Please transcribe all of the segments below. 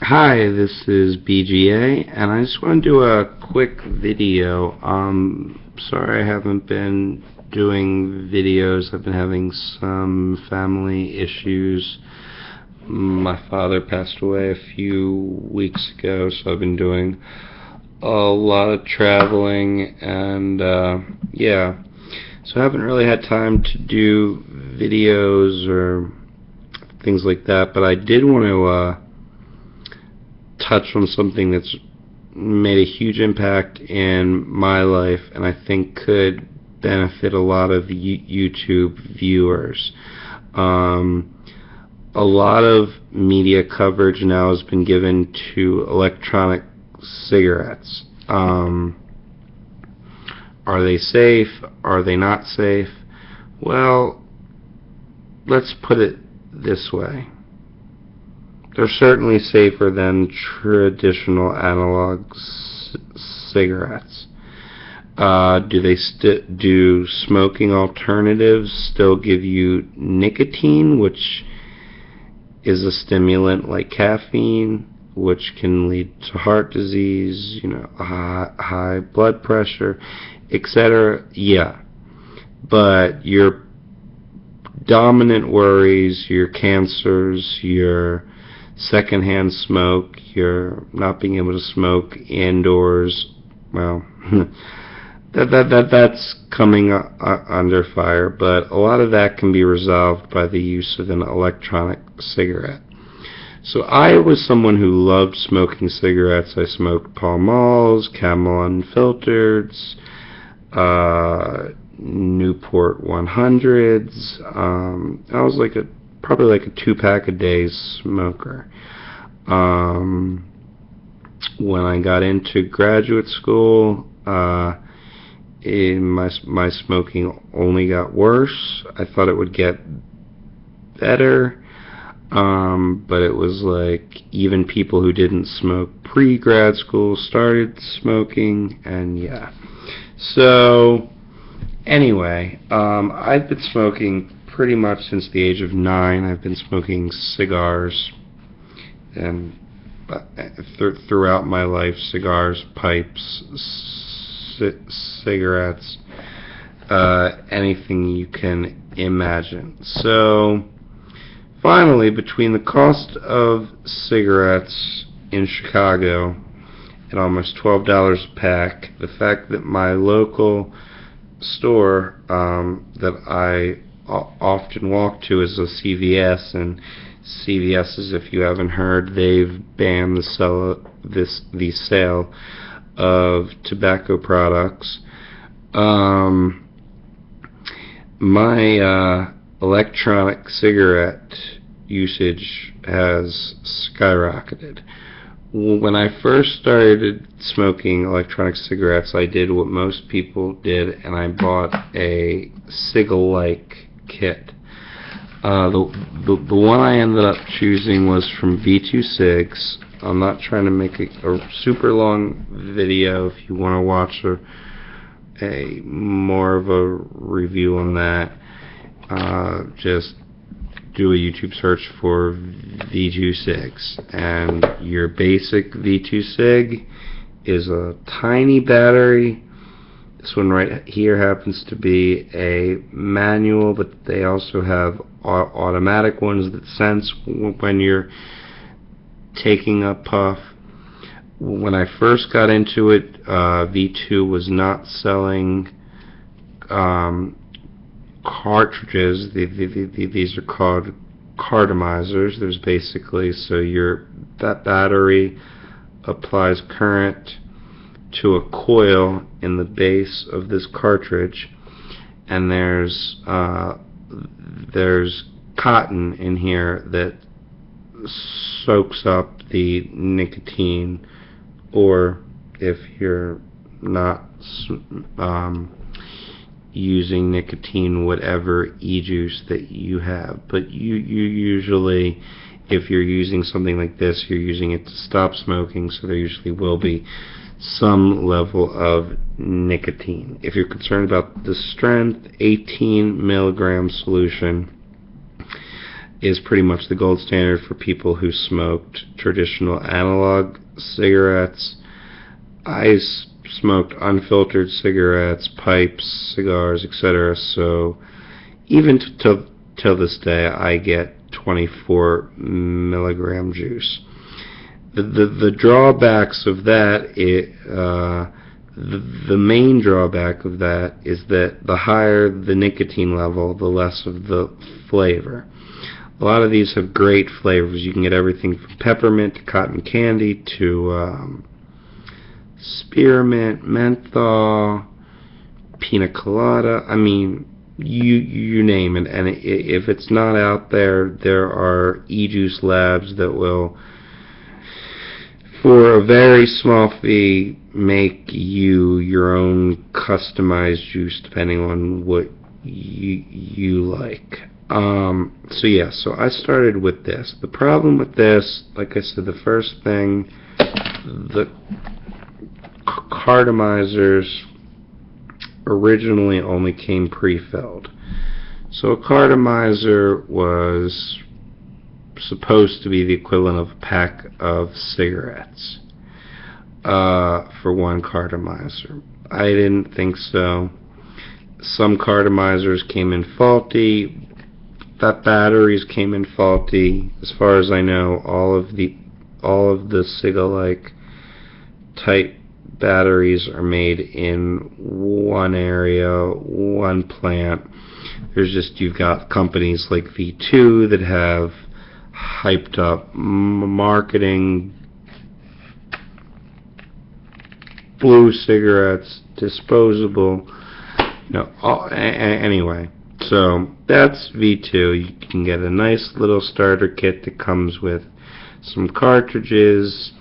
Hi, this is BGA, and I just want to do a quick video. Sorry I haven't been doing videos. I've been having some family issues. My father passed away a few weeks ago, so I've been doing a lot of traveling, and yeah. So I haven't really had time to do videos or things like that, but I did want to touch on something that's made a huge impact in my life and I think could benefit a lot of YouTube viewers. A lot of media coverage now has been given to electronic cigarettes. Are they safe? Are they not safe? Well, let's put it this way. They're certainly safer than traditional analog cigarettes. Do smoking alternatives still give you nicotine, which is a stimulant like caffeine, which can lead to heart disease, high blood pressure, etc.? Yeah. But your dominant worries, your cancers, your secondhand smoke, you're not being able to smoke indoors, well, that's coming under fire, but a lot of that can be resolved by the use of an electronic cigarette. So I was someone who loved smoking cigarettes. I smoked Pall Malls, Camel Unfiltereds, Newport 100s. I was probably like a 2-pack a day smoker. When I got into graduate school, my smoking only got worse. I thought it would get better, but it was like even people who didn't smoke pre-grad school started smoking, and yeah. So anyway, I've been smoking pretty much since the age of 9. I've been smoking cigars, and throughout my life, cigars, pipes, cigarettes, anything you can imagine. So finally, between the cost of cigarettes in Chicago at almost $12 a pack, the fact that my local store that I often walk to is a CVS, and CVS, if you haven't heard, they've banned the sale of tobacco products. My electronic cigarette usage has skyrocketed. When I first started smoking electronic cigarettes, I did what most people did, and I bought a cigalike kit. The one I ended up choosing was from V2 Cigs. I'm not trying to make a super long video. If you want to watch a more of a review on that, just do a YouTube search for V2 Cigs, and your basic V2 Cig is a tiny battery. This one right here happens to be a manual, but they also have automatic ones that sense when you're taking a puff. When I first got into it, V2 was not selling cartridges. These are called cartomizers. There's basically, so that battery applies current to a coil in the base of this cartridge, and there's cotton in here that soaks up the nicotine, or if you're not using nicotine, whatever e-juice that you have. But you usually, if you're using something like this, you're using it to stop smoking, so there usually will be some level of nicotine. If you're concerned about the strength, 18 milligram solution is pretty much the gold standard for people who smoked traditional analog cigarettes. I smoked unfiltered cigarettes, pipes, cigars, etc. So even till this day, I get 24 milligram juice. The drawbacks of that, the main drawback of that is that the higher the nicotine level, the less of the flavor. A lot of these have great flavors. You can get everything from peppermint to cotton candy to spearmint, menthol, pina colada. I mean, you name it. And if it's not out there, there are e-juice labs that will, for a very small fee, make you your own customized juice depending on what you like. So I started with this. The problem with this, like I said, the first thing, the cartomizers originally only came pre-filled. So a cartomizer was supposed to be the equivalent of a pack of cigarettes for one cartomizer. I didn't think so. Some cartomizers came in faulty. Batteries came in faulty. As far as I know, all of the cigalike type batteries are made in one area, one plant. You've got companies like V2 that have hyped up marketing, blue cigarettes, disposable. Anyway, so that's V2. You can get a nice little starter kit that comes with some cartridges.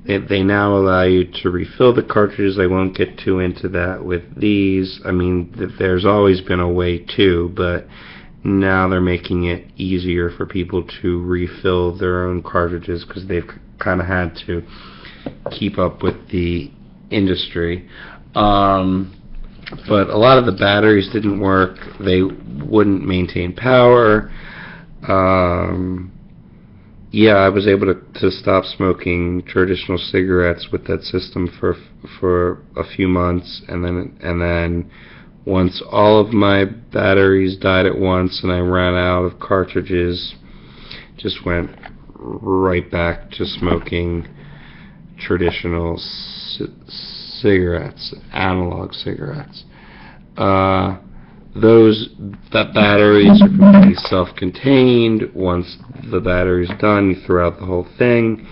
They now allow you to refill the cartridges. I won't get too into that with these. I mean, there's always been a way to, but now they're making it easier for people to refill their own cartridges because they've kind of had to keep up with the industry. But a lot of the batteries didn't work. They wouldn't maintain power. I was able to stop smoking traditional cigarettes with that system for a few months, and then once all of my batteries died at once and I ran out of cartridges, just went right back to smoking traditional cigarettes, analog cigarettes. That batteries are completely self-contained. Once the battery's done, you throw out the whole thing.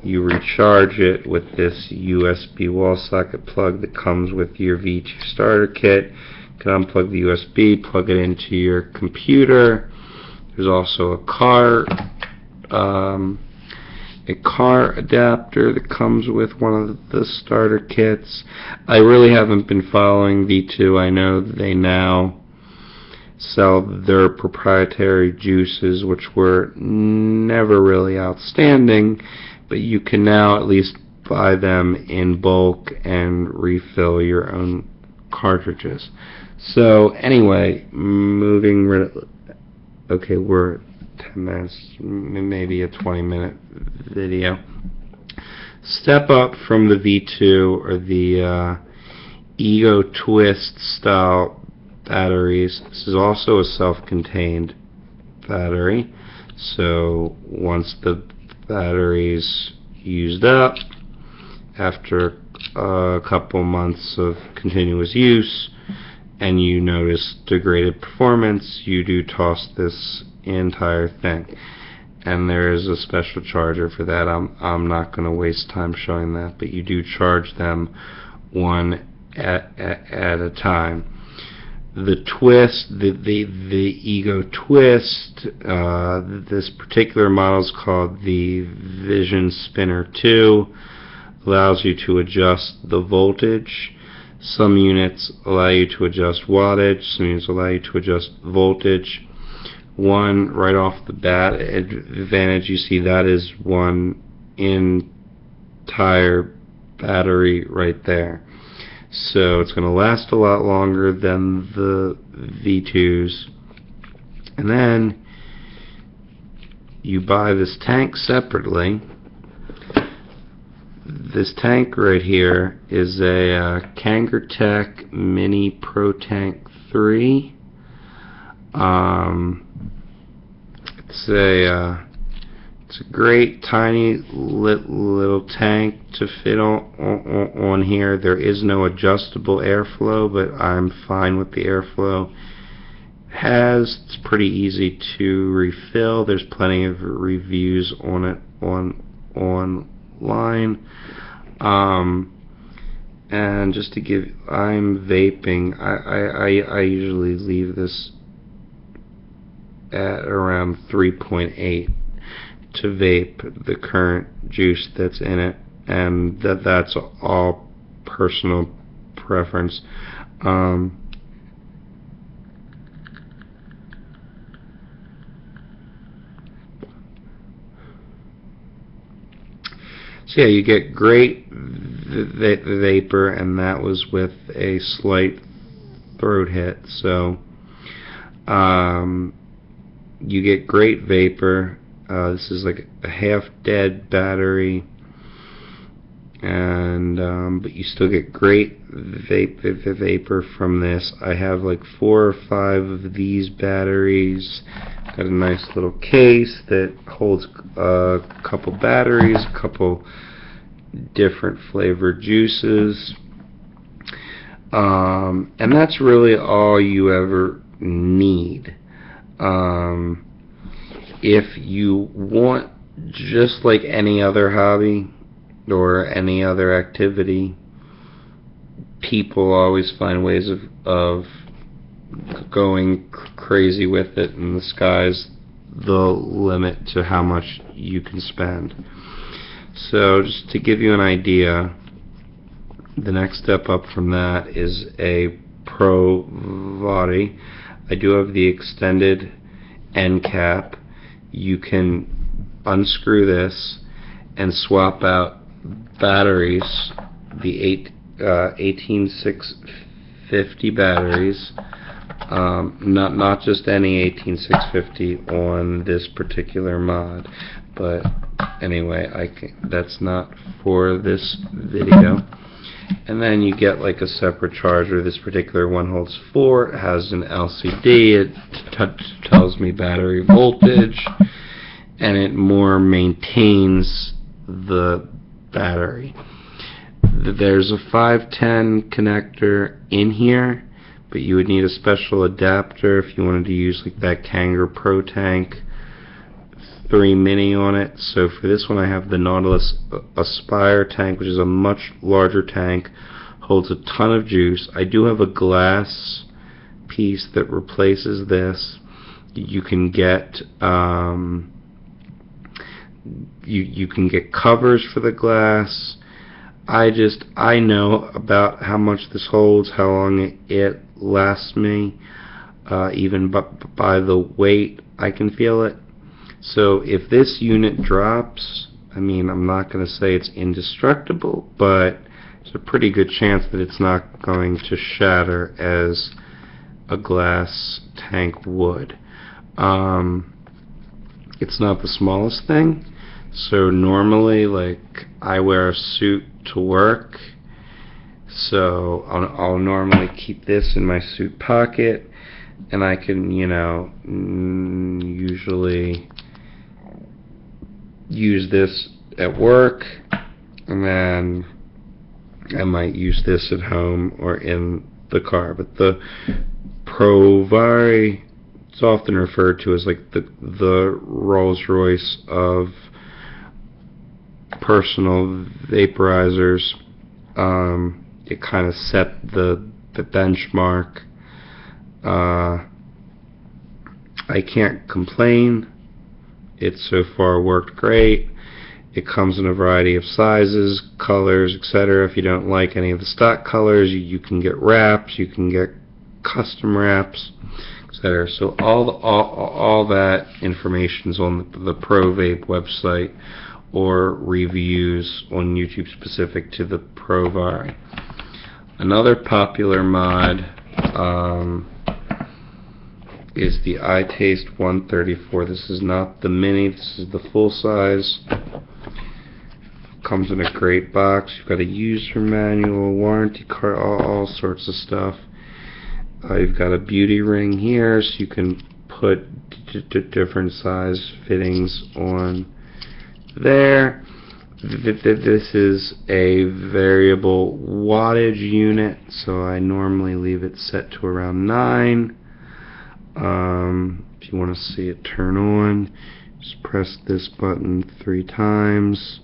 You recharge it with this USB wall socket plug that comes with your V2 starter kit. You can unplug the USB, plug it into your computer. There's also a car adapter that comes with one of the starter kits. I really haven't been following V2. I know they now sell their proprietary juices, which were never really outstanding, but you can now at least buy them in bulk and refill your own cartridges. So anyway, okay, we're 10 minutes, maybe a 20-minute video. Step up from the V2 or the Ego Twist style batteries. This is also a self-contained battery. So once the battery's used up, after a couple months of continuous use, and you notice degraded performance, you do toss this entire thing. And there is a special charger for that. I'm not going to waste time showing that, but you do charge them one at a time. The Twist, the Ego Twist, this particular model is called the Vision Spinner 2, allows you to adjust the voltage. Some units allow you to adjust wattage, some units allow you to adjust voltage. One, right off the bat, advantage you see, that is one entire battery right there. So it's going to last a lot longer than the V2s. And then you buy this tank separately. This tank right here is a Kangertech Mini Pro Tank 3. It's a great tiny little tank to fit on here. There is no adjustable airflow, but I'm fine with the airflow it has. It's pretty easy to refill. There's plenty of reviews on it online. And just to give, I'm vaping. I usually leave this at around 3.8 to vape the current juice that's in it, and that's all personal preference. So yeah, you get great vapor, and that was with a slight throat hit. So you get great vapor. This is like a half-dead battery, and but you still get great vapor from this. I have like 4 or 5 of these batteries. Got a nice little case that holds a couple batteries, a couple different flavored juices, and that's really all you ever need. If you want, just like any other hobby or any other activity, people always find ways of going crazy with it, and the sky's the limit to how much you can spend. So just to give you an idea, the next step up from that is a Pro body. I do have the extended end cap. You can unscrew this and swap out batteries, the 18650 batteries, not just any 18650 on this particular mod, but anyway, that's not for this video. And then you get like a separate charger. This particular one holds 4. It has an LCD. It tells me battery voltage, and it more maintains the battery. There's a 510 connector in here, but you would need a special adapter if you wanted to use like that Kangertech Pro Tank 3 Mini on it. So for this one, I have the Nautilus Aspire tank, which is a much larger tank, holds a ton of juice. I do have a glass piece that replaces this. You can get you can get covers for the glass. I know about how much this holds, how long it lasts me, even by the weight I can feel it. So if this unit drops, I mean, I'm not going to say it's indestructible, but there's a pretty good chance that it's not going to shatter as a glass tank would. It's not the smallest thing, so normally, like, I wear a suit to work, so I'll normally keep this in my suit pocket, and I can, you know, usually use this at work, and then I might use this at home or in the car. But the Pro Vari, it's often referred to as like the Rolls-Royce of personal vaporizers. It kind of set the benchmark. I can't complain. It's so far worked great. It comes in a variety of sizes, colors, etc. If you don't like any of the stock colors, you can get wraps, you can get custom wraps, etc. So all that information is on the Pro Vape website, or reviews on YouTube specific to the Pro Vari. Another popular mod is the iTaste 134. This is not the mini, this is the full size. Comes in a great box. You've got a user manual, warranty card, all sorts of stuff. You've got a beauty ring here, so you can put different size fittings on there. This is a variable wattage unit, so I normally leave it set to around 9. If you want to see it turn on, just press this button 3 times,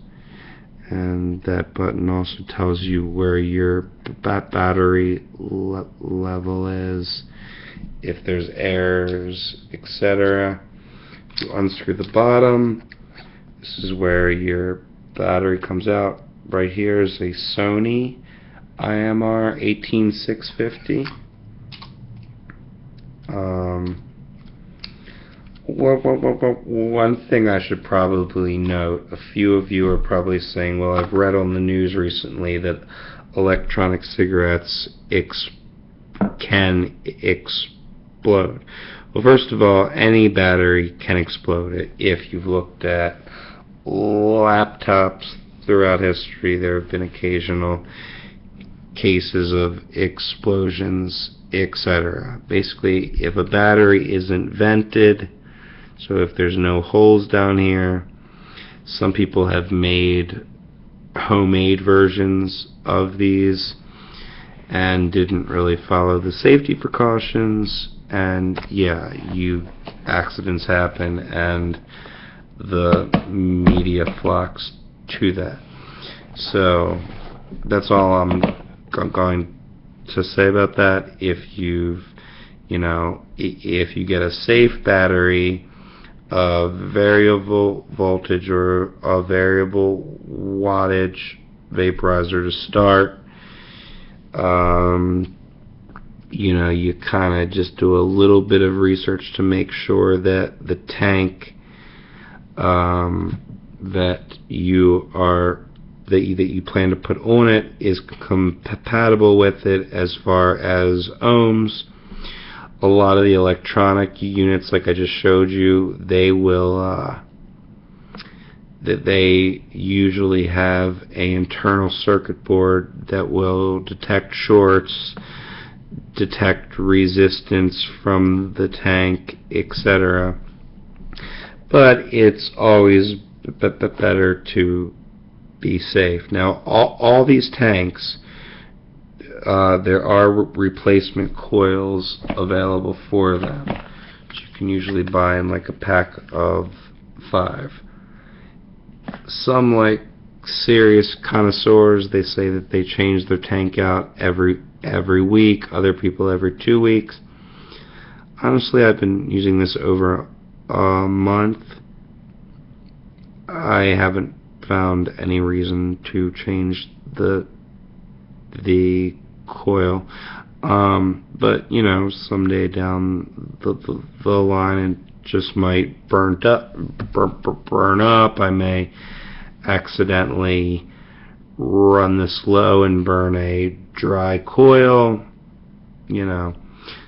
and that button also tells you where your battery level is, if there's errors, etc. You unscrew the bottom. This is where your battery comes out. Right here is a Sony IMR 18650. One thing I should probably note, a few of you are probably saying, well, I've read on the news recently that electronic cigarettes can explode. Well, first of all, any battery can explode. If you've looked at laptops throughout history, there have been occasional cases of explosions, etc. Basically, if a battery isn't vented, so if there's no holes down here, some people have made homemade versions of these and didn't really follow the safety precautions, and yeah, accidents happen and the media flocks to that. So that's all I'm going to say about that. If you get a safe battery, a variable voltage or a variable wattage vaporizer to start, you kind of just do a little bit of research to make sure that the tank that you plan to put on it is compatible with it as far as ohms. A lot of the electronic units, like I just showed you, they usually have an internal circuit board that will detect shorts, detect resistance from the tank, etc. But it's always better to be safe. Now, all these tanks, there are replacement coils available for them, which you can usually buy in like a pack of 5. Some, like serious connoisseurs, they say that they change their tank out every week. Other people every 2 weeks. Honestly, I've been using this over a month. I haven't found any reason to change the coil, but someday down the line it just might burn up. I may accidentally run this low and burn a dry coil,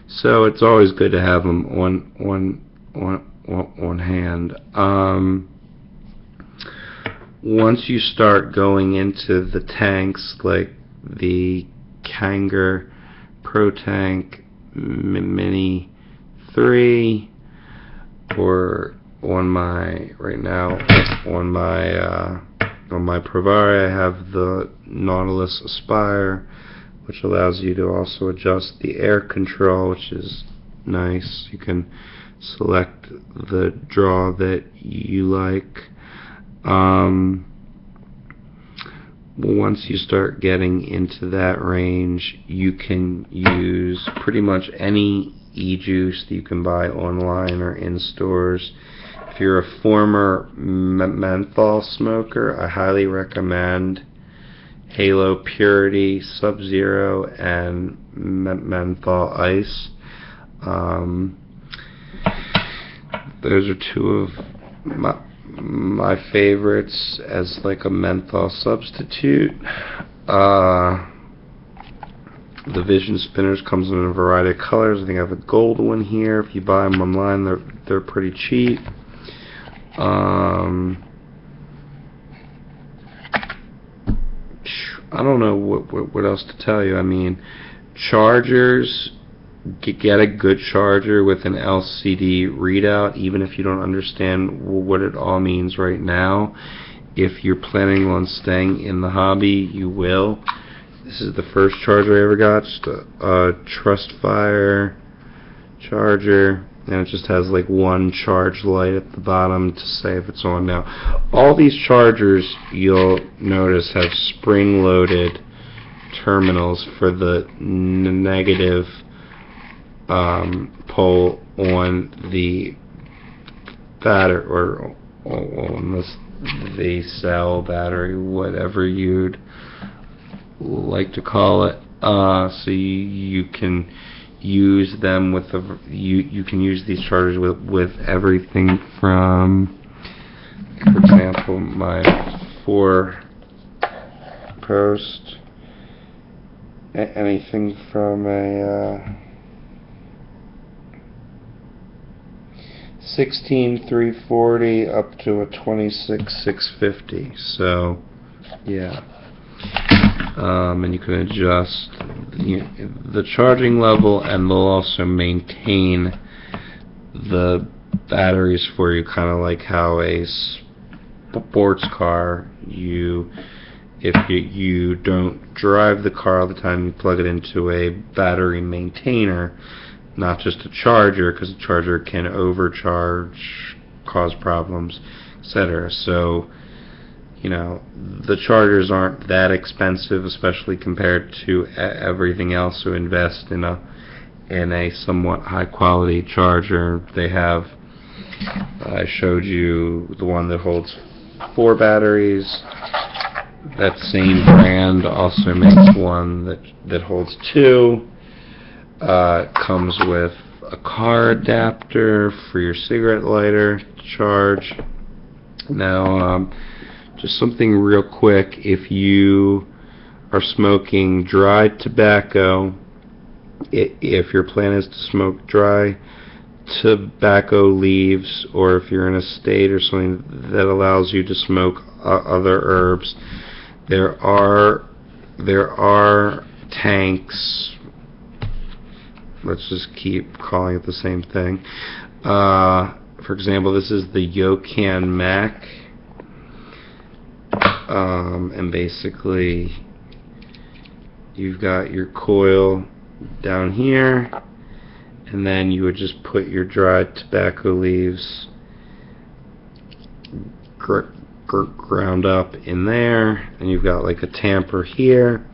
so it's always good to have them on hand. Once you start going into the tanks, like the Kanger Pro Tank Mini 3, or on my Provari, I have the Nautilus Aspire, which allows you to also adjust the air control, which is nice. You can select the draw that you like. Once you start getting into that range, you can use pretty much any e-juice that you can buy online or in stores. If you're a former menthol smoker, I highly recommend Halo Purity Sub-Zero and Menthol Ice. Those are two of my favorites as like a menthol substitute. The Vision spinners comes in a variety of colors. I think I have a gold one here. If you buy them online, they're pretty cheap. I don't know what else to tell you. I mean, chargers. Get a good charger with an LCD readout, even if you don't understand what it all means right now. If you're planning on staying in the hobby, you will. This is the first charger I ever got, just a Trustfire charger, and it just has like one charge light at the bottom to say if it's on. Now, all these chargers, you'll notice, have spring-loaded terminals for the negative pole on the battery, or on the cell, battery, whatever you'd like to call it. So you can use them with you can use these chargers with everything from, for example, my 4-post, anything from a 16-340 up to a 26-650. So yeah, and you can adjust the charging level, and they'll also maintain the batteries for you, kind of like how a sports car, if you don't drive the car all the time, you plug it into a battery maintainer, not just a charger, because a charger can overcharge, cause problems, etc. So, the chargers aren't that expensive, especially compared to everything else. So invest in a somewhat high quality charger. They have, I showed you the one that holds 4 batteries. That same brand also makes one that holds 2. Comes with a car adapter for your cigarette lighter to charge. Now, just something real quick: if you are smoking dry tobacco, if your plan is to smoke dry tobacco leaves, or if you're in a state or something that allows you to smoke other herbs, there are tanks. Let's just keep calling it the same thing. For example, this is the Yokan Mac, and basically you've got your coil down here, and then you would just put your dried tobacco leaves ground up in there, and you've got like a tamper here.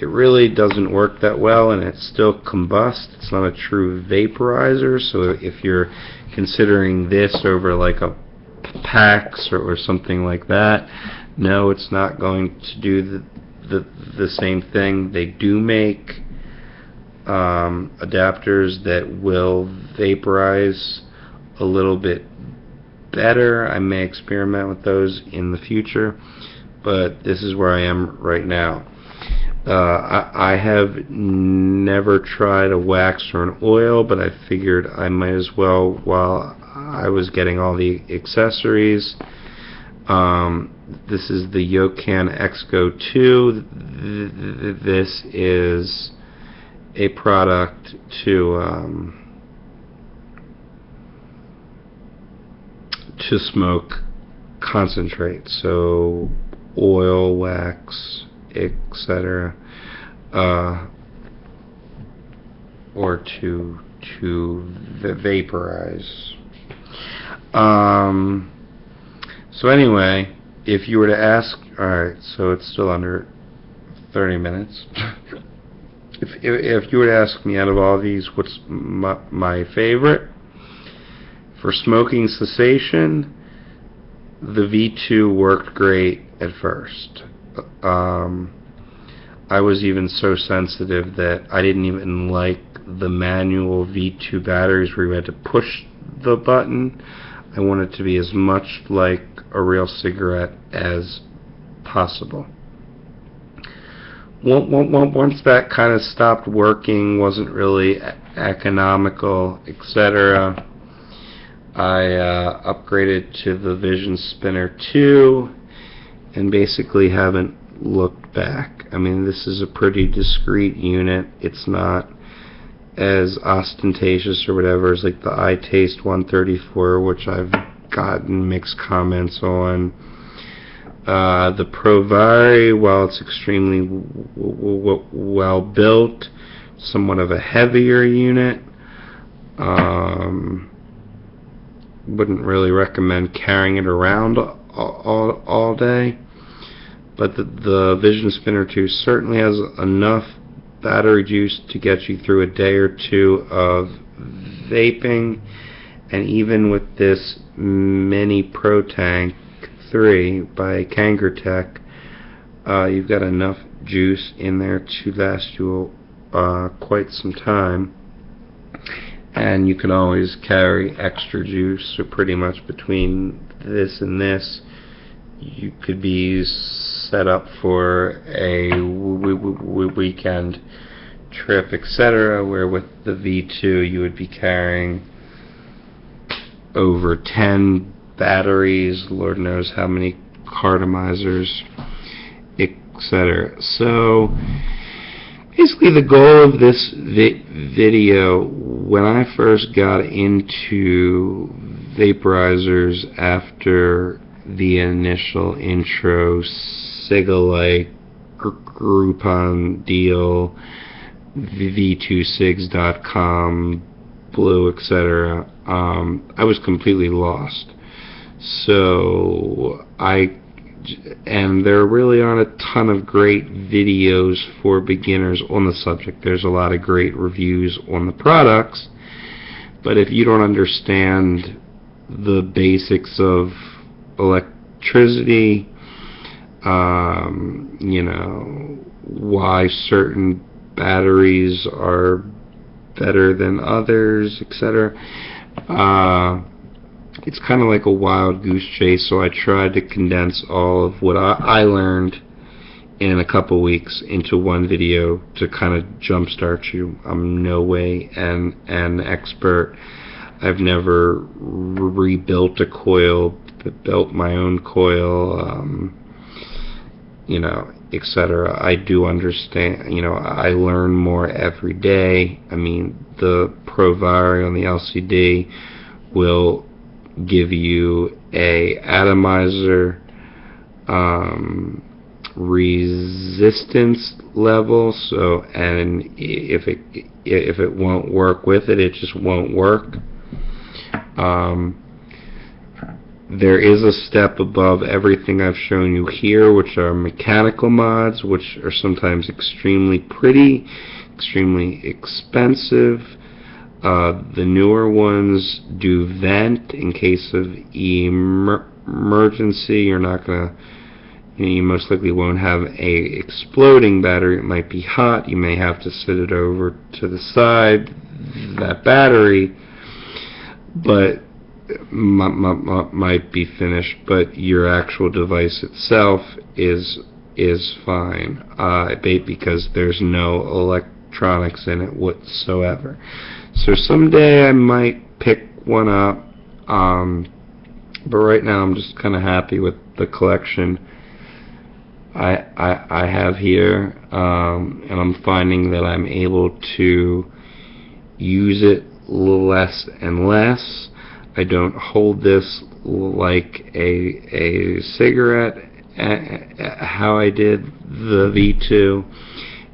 It really doesn't work that well, and it still combusts. It's not a true vaporizer. So if you're considering this over like a PAX or something like that, no, it's not going to do the same thing. They do make adapters that will vaporize a little bit better. I may experiment with those in the future, but this is where I am right now. I have never tried a wax or an oil, but I figured I might as well while I was getting all the accessories. This is the Yokan Exco 2. This is a product to smoke concentrate, so oil, wax, etc., or to vaporize. So anyway, if you were to ask, alright, so it's still under 30 minutes. If you were to ask me, out of all these, what's my favorite for smoking cessation, the V2 worked great at first. I was even so sensitive that I didn't even like the manual V2 batteries where you had to push the button. I wanted it to be as much like a real cigarette as possible. Once that kind of stopped working, wasn't really economical, etc., I upgraded to the Vision Spinner 2 and basically haven't looked back. I mean, this is a pretty discreet unit. It's not as ostentatious or whatever as like the iTaste 134, which I've gotten mixed comments on. The Provari, while it's extremely well built, somewhat of a heavier unit. Wouldn't really recommend carrying it around all day. But the Vision Spinner 2 certainly has enough battery juice to get you through a day or two of vaping. And even with this Mini Pro Tank 3 by Kangertech, you've got enough juice in there to last you quite some time. And you can always carry extra juice, so pretty much between this and this, you could be set up for a weekend trip, etc., where with the V2 you would be carrying over 10 batteries, Lord knows how many cartomizers, etc. So basically the goal of this video, when I first got into vaporizers after the initial intro cigalikes Groupon deal, v2cigs.com, Blue, etc., I was completely lost. So and there really aren't a ton of great videos for beginners on the subject. There's a lot of great reviews on the products, but if you don't understand the basics of electricity, you know, why certain batteries are better than others, etc., it's kind of like a wild goose chase. So I tried to condense all of what I learned in a couple weeks into one video to kind of jumpstart you. I'm no way an expert. I've never rebuilt a coil, built my own coil, you know, etc. I do understand, you know, I learn more every day. I mean, the Provari on the LCD will give you a atomizer resistance level, so, and if it won't work with it, it just won't work. There is a step above everything I've shown you here, which are mechanical mods, which are sometimes extremely pretty, extremely expensive. The newer ones do vent in case of emergency. You're not gonna, you most likely won't have a exploding battery. It might be hot. You may have to sit it over to the side, that battery, but might be finished. But your actual device itself is fine, because there's no electronics in it whatsoever. So someday I might pick one up, but right now I'm just kind of happy with the collection I have here, and I'm finding that I'm able to use it less and less. I don't hold this like a cigarette, how I did the V2.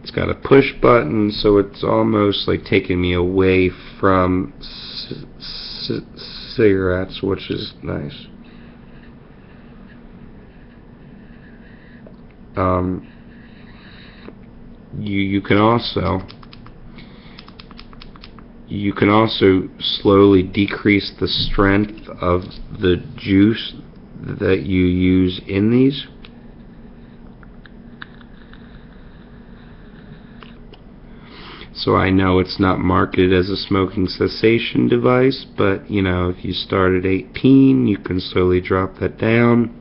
It's got a push button, so it's almost like taking me away from cigarettes, which is nice. You can also slowly decrease the strength of the juice that you use in these. So I know it's not marketed as a smoking cessation device, but you know, if you start at 18, you can slowly drop that down.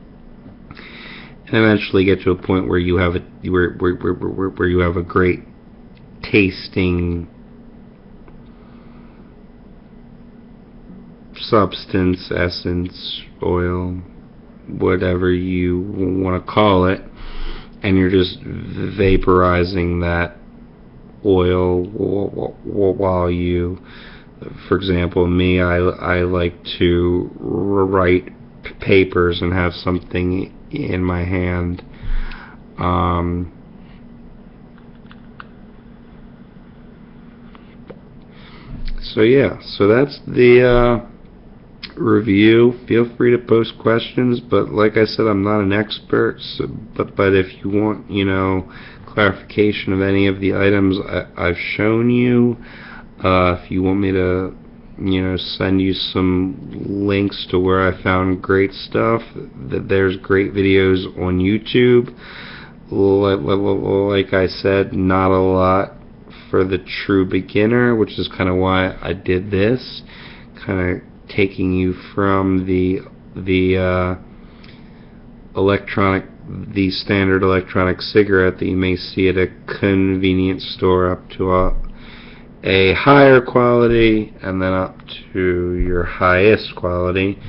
and eventually get to a point where you have where you have a great tasting substance, essence, oil, whatever you want to call it, and you're just vaporizing that oil while you, for example, me, I like to write papers and have something in my hand. So yeah, so that's the review. Feel free to post questions, but like I said, I'm not an expert, so, but if you want, clarification of any of the items I've shown you, if you want me to, send you some links to where I found great stuff, that there's great videos on YouTube. Like I said, not a lot for the true beginner, which is kind of why I did this, kind of taking you from the standard electronic cigarette that you may see at a convenience store up to a higher quality, and then up to your highest quality,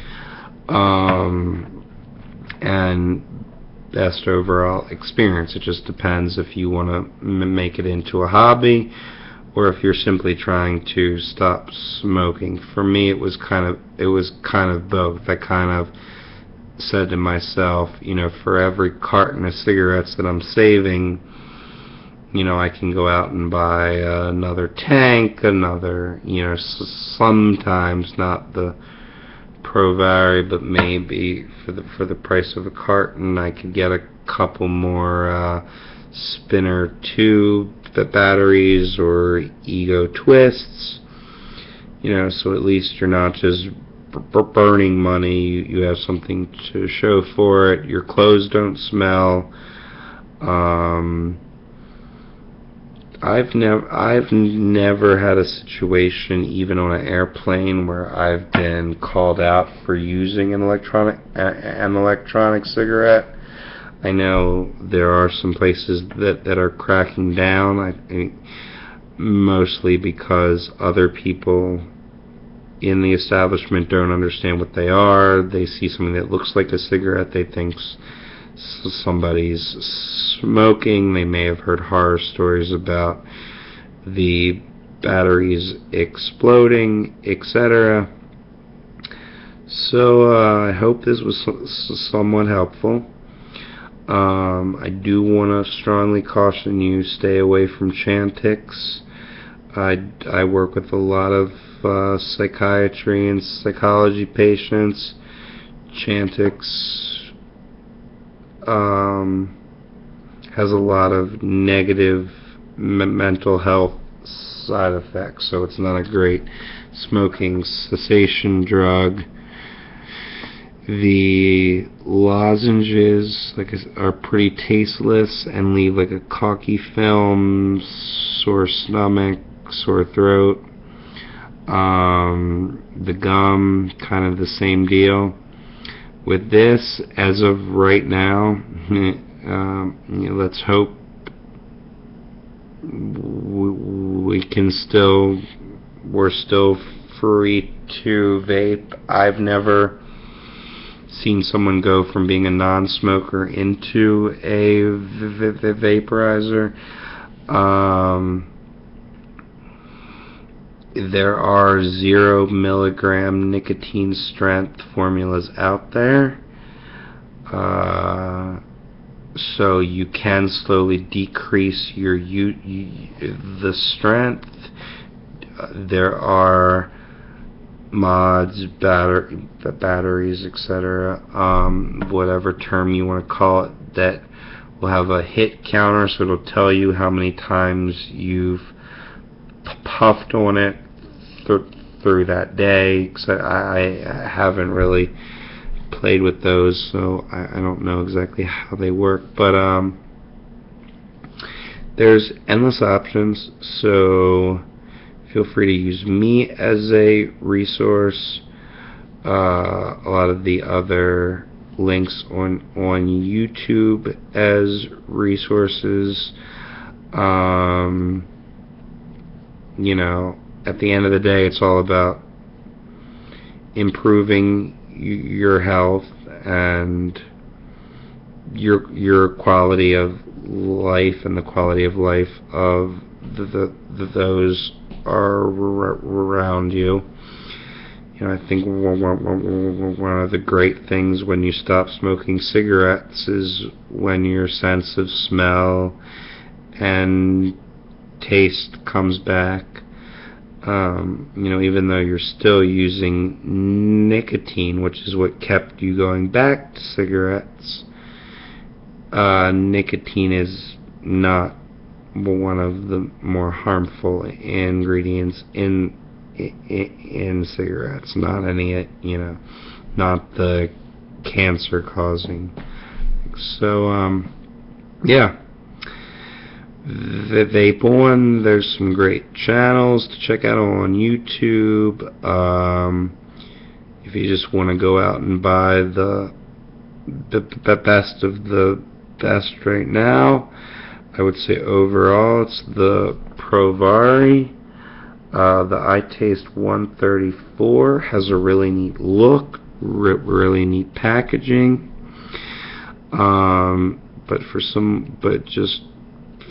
and best overall experience. It just depends if you want to make it into a hobby, or if you're simply trying to stop smoking. For me, it was kind of both. I kind of said to myself, for every carton of cigarettes that I'm saving, I can go out and buy another tank, sometimes not the Pro Vari, but maybe for the price of a carton, I could get a couple more spinner tube batteries or ego twists, so at least you're not just burning money. You have something to show for it. Your clothes don't smell. I've never had a situation, even on an airplane, where I've been called out for using an electronic cigarette. I know there are some places that are cracking down, I think, mostly because other people in the establishment don't understand what they are. They see something that looks like a cigarette, they think somebody's smoking. They may have heard horror stories about the batteries exploding, etc. So I hope this was somewhat helpful. I do want to strongly caution you, stay away from Chantix. I work with a lot of psychiatry and psychology patients. Chantix has a lot of negative mental health side effects, so it's not a great smoking cessation drug. The lozenges are pretty tasteless and leave like a chalky film, sore stomach, sore throat. The gum, kind of the same deal. With this, as of right now, let's hope we're still free to vape. I've never seen someone go from being a non-smoker into a vaporizer. There are 0 milligram nicotine strength formulas out there, so you can slowly decrease the strength. There are mods, batteries, etc., whatever term you want to call it, that will have a hit counter, so it'll tell you how many times you've puffed on it through that day. Cause I haven't really played with those, so I don't know exactly how they work, but there's endless options, so feel free to use me as a resource. A lot of the other links on YouTube as resources. You know, at the end of the day, it's all about improving your health and your quality of life and the quality of life of those are around you. You know, I think one of the great things when you stop smoking cigarettes is when your sense of smell and taste comes back. You know, even though you're still using nicotine, which is what kept you going back to cigarettes, nicotine is not one of the more harmful ingredients in cigarettes. Not any, you know, not the cancer causing. So, yeah. The Vape On, there's some great channels to check out on YouTube. If you just want to go out and buy the best of the best right now, I would say overall it's the Provari. The iTaste 134 has a really neat look, really neat packaging. But just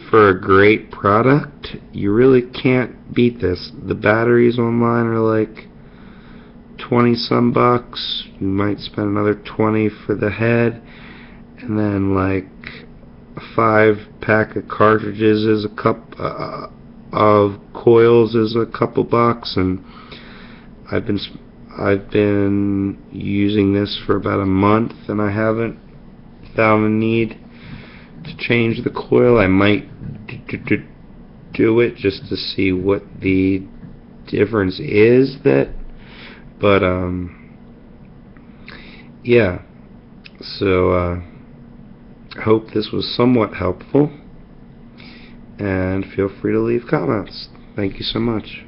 for a great product, you really can't beat this. The batteries online are like 20 some bucks. You might spend another 20 for the head, and then like a 5-pack of cartridges is of coils is a couple bucks. And I've been using this for about a month, and I haven't found the need to change the coil. I might do it just to see what the difference is. But yeah. So hope this was somewhat helpful, and feel free to leave comments. Thank you so much.